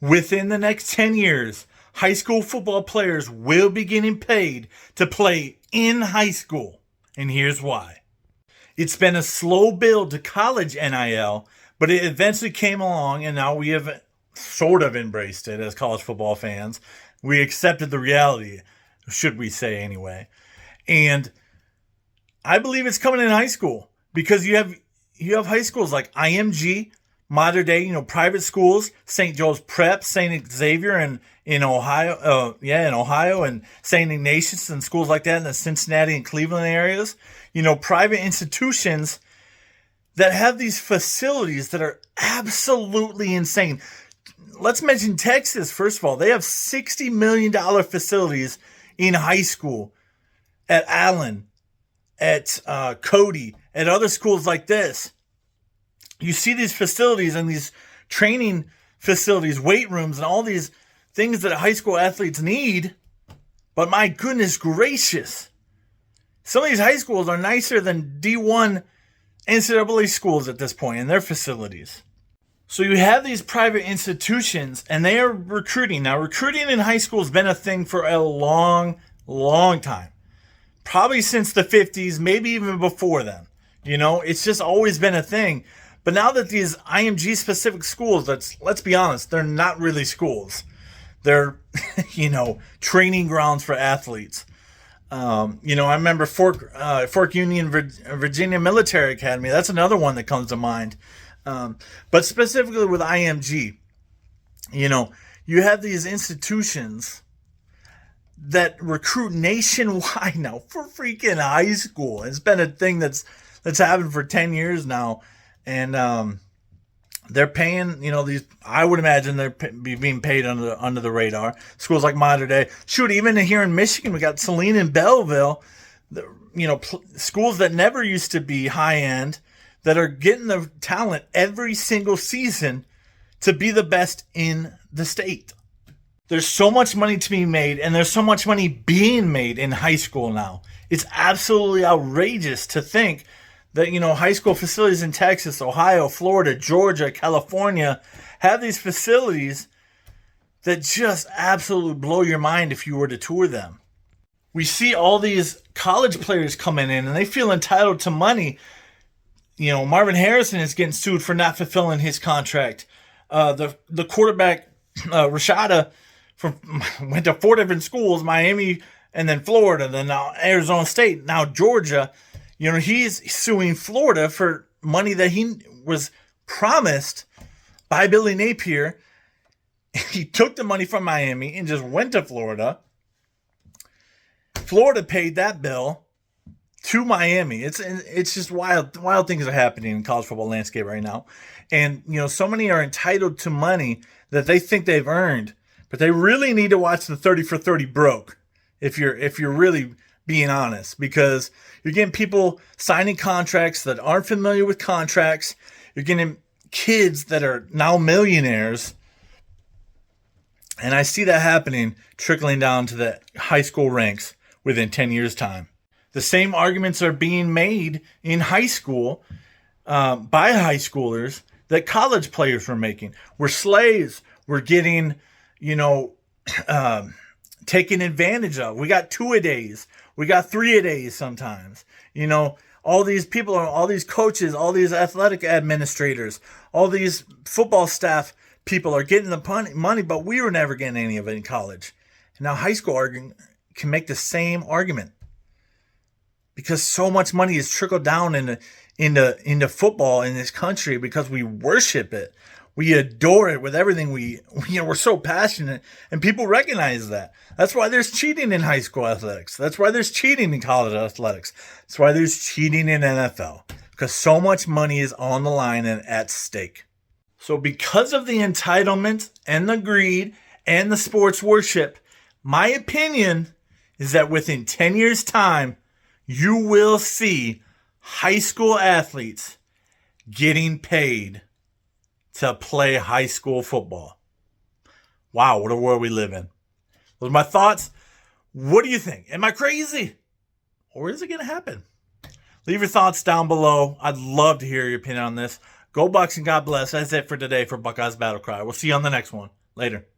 Within the next 10 years, high school football players will be getting paid to play in high school. And here's why. It's been a slow build to college NIL, but it eventually came along, and now we have sort of embraced it as college football fans. We accepted the reality, should we say anyway. And I believe it's coming in high school because you have high schools like IMG, modern day, private schools, St. Joe's Prep, St. Xavier, and in Ohio, and St. Ignatius and schools like that in the Cincinnati and Cleveland areas. Private institutions that have these facilities that are absolutely insane. Let's mention Texas, first of all. They have $60 million facilities in high school at Allen, at Cody, at other schools like this. You see these facilities and these training facilities, weight rooms, and all these things that high school athletes need. But my goodness gracious, some of these high schools are nicer than D1 NCAA schools at this point in their facilities. So you have these private institutions, and they are recruiting. Now, recruiting in high school has been a thing for a long, long time. Probably since the 50s, maybe even before then. It's just always been a thing. But now that these IMG-specific schools, let's be honest, they're not really schools. They're, training grounds for athletes. I remember Fork Union, Virginia Military Academy. That's another one that comes to mind. But specifically with IMG, you have these institutions that recruit nationwide now for freaking high school. It's been a thing that's happened for 10 years now. And they're paying, these. I would imagine they're being paid under the radar. Schools like Modern Day. Shoot, even here in Michigan, we got Saline and Belleville. Schools that never used to be high end that are getting the talent every single season to be the best in the state. There's so much money to be made, and there's so much money being made in high school now. It's absolutely outrageous to think that, high school facilities in Texas, Ohio, Florida, Georgia, California have these facilities that just absolutely blow your mind if you were to tour them. We see all these college players coming in, and they feel entitled to money. Marvin Harrison is getting sued for not fulfilling his contract. The quarterback, Rashada, went to 4 different schools, Miami and then Florida, then now Arizona State, now Georgia. He's suing Florida for money that he was promised by Billy Napier. He took the money from Miami and just went to Florida. Florida paid that bill to Miami. It's just wild things are happening in college football landscape right now. And, so many are entitled to money that they think they've earned, but they really need to watch the 30 for 30 broke if you're really being honest, because you're getting people signing contracts that aren't familiar with contracts. You're getting kids that are now millionaires. And I see that happening, trickling down to the high school ranks within 10 years' time. The same arguments are being made in high school by high schoolers that college players were making. We're slaves. We're getting, taken advantage of. We got 2-a-days. We got 3-a-days sometimes. All these people, all these coaches, all these athletic administrators, all these football staff people are getting the money, but we were never getting any of it in college. And now high school can make the same argument because so much money is trickled down into football in this country because we worship it. We adore it with everything. We're so passionate, and people recognize that. That's why there's cheating in high school athletics. That's why there's cheating in college athletics. That's why there's cheating in NFL, because so much money is on the line and at stake. So because of the entitlement and the greed and the sports worship, my opinion is that within 10 years' time, you will see high school athletes getting paid to play high school football. Wow, what a world we live in. Those are my thoughts. What do you think? Am I crazy? Or is it going to happen? Leave your thoughts down below. I'd love to hear your opinion on this. Go Bucks and God bless. That's it for today for Buckeyes Battle Cry. We'll see you on the next one. Later.